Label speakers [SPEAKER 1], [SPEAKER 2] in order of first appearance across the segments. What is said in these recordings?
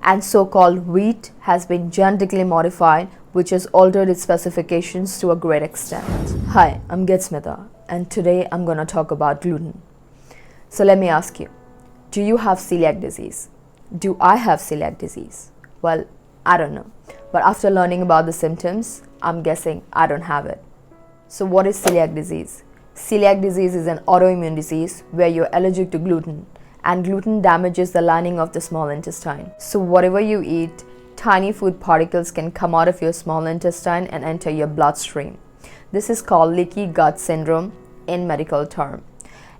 [SPEAKER 1] and so-called wheat has been genetically modified, which has altered its specifications to a great extent. Hi, I'm Gitsmitha, and today I'm going to talk about gluten. So let me ask you, do you have celiac disease? Do I have celiac disease? Well, I don't know, but after learning about the symptoms, I'm guessing I don't have it. So what is celiac disease? Celiac disease is an autoimmune disease where you're allergic to gluten, and gluten damages the lining of the small intestine. So whatever you eat, tiny food particles can come out of your small intestine and enter your bloodstream. This is called leaky gut syndrome in medical term.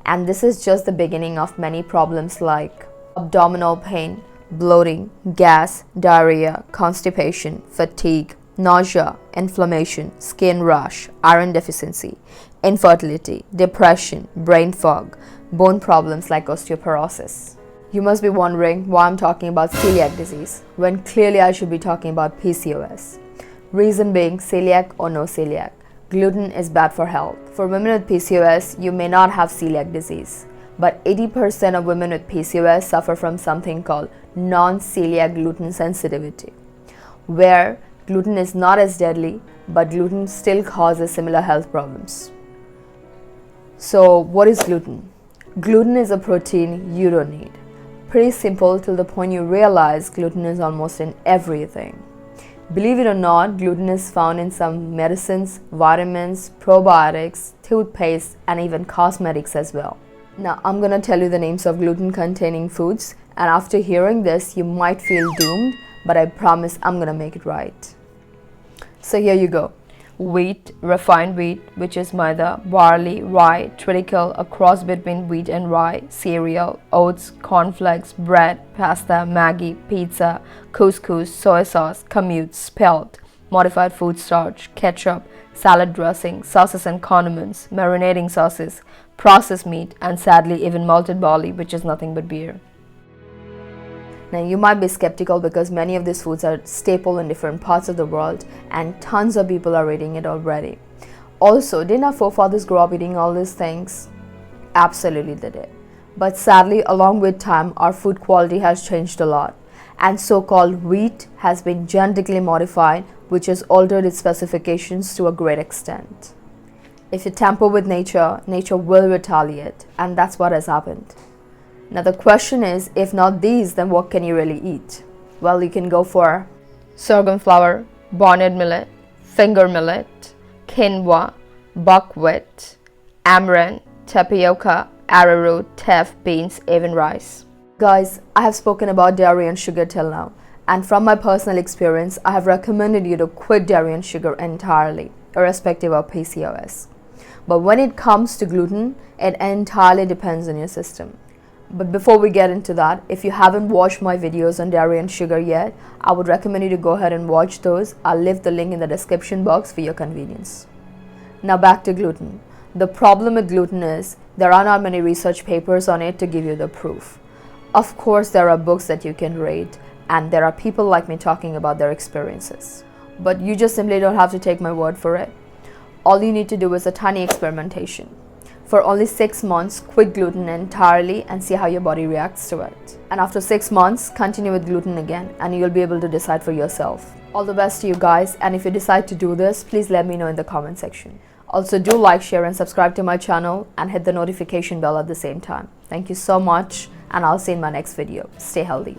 [SPEAKER 1] And this is just the beginning of many problems like abdominal pain, bloating, gas, diarrhea, constipation, fatigue, nausea, inflammation, skin rash, iron deficiency, infertility, depression, brain fog, bone problems like osteoporosis. You must be wondering why I'm talking about celiac disease when clearly I should be talking about PCOS. Reason being, celiac or no celiac, gluten is bad for health. For women with PCOS, you may not have celiac disease, but 80% of women with PCOS suffer from something called non-celiac gluten sensitivity, where gluten is not as deadly, but gluten still causes similar health problems. So what is gluten? Gluten is a protein you don't need. Pretty simple till the point you realize gluten is almost in everything. Believe it or not, gluten is found in some medicines, vitamins, probiotics, toothpaste, and even cosmetics as well. Now I'm gonna tell you the names of gluten containing foods, and after hearing this you might feel doomed, but I promise I'm gonna make it right. So here you go. Wheat, refined wheat, which is maida, barley, rye, triticale, a cross between wheat and rye, cereal, oats, cornflakes, bread, pasta, Maggi, pizza, couscous, soy sauce, kamut, spelt, modified food starch, ketchup, salad dressing, sauces and condiments, marinating sauces, processed meat, and sadly even malted barley, which is nothing but beer. Now you might be skeptical because many of these foods are staple in different parts of the world and tons of people are eating it already. Also, didn't our forefathers grow up eating all these things? Absolutely they did. But sadly, along with time, our food quality has changed a lot, and so-called wheat has been genetically modified, which has altered its specifications to a great extent. If you tamper with nature, nature will retaliate, and that's what has happened. Now the question is, if not these, then what can you really eat? Well, you can go for sorghum flour, barnyard millet, finger millet, quinoa, buckwheat, amaranth, tapioca, arrowroot, teff, beans, even rice. Guys, I have spoken about dairy and sugar till now, and from my personal experience, I have recommended you to quit dairy and sugar entirely, irrespective of PCOS. But when it comes to gluten, it entirely depends on your system. But before we get into that, if you haven't watched my videos on dairy and sugar yet, I would recommend you to go ahead and watch those. I'll leave the link in the description box for your convenience. Now back to gluten. The problem with gluten is there are not many research papers on it to give you the proof. Of course, there are books that you can read, and there are people like me talking about their experiences. But you just simply don't have to take my word for it. All you need to do is a tiny experimentation. For only 6 months, quit gluten entirely and see how your body reacts to it. And after 6 months, continue with gluten again and you'll be able to decide for yourself. All the best to you guys, and if you decide to do this, please let me know in the comment section. Also, do like, share and subscribe to my channel and hit the notification bell at the same time. Thank you so much, and I'll see you in my next video. Stay healthy.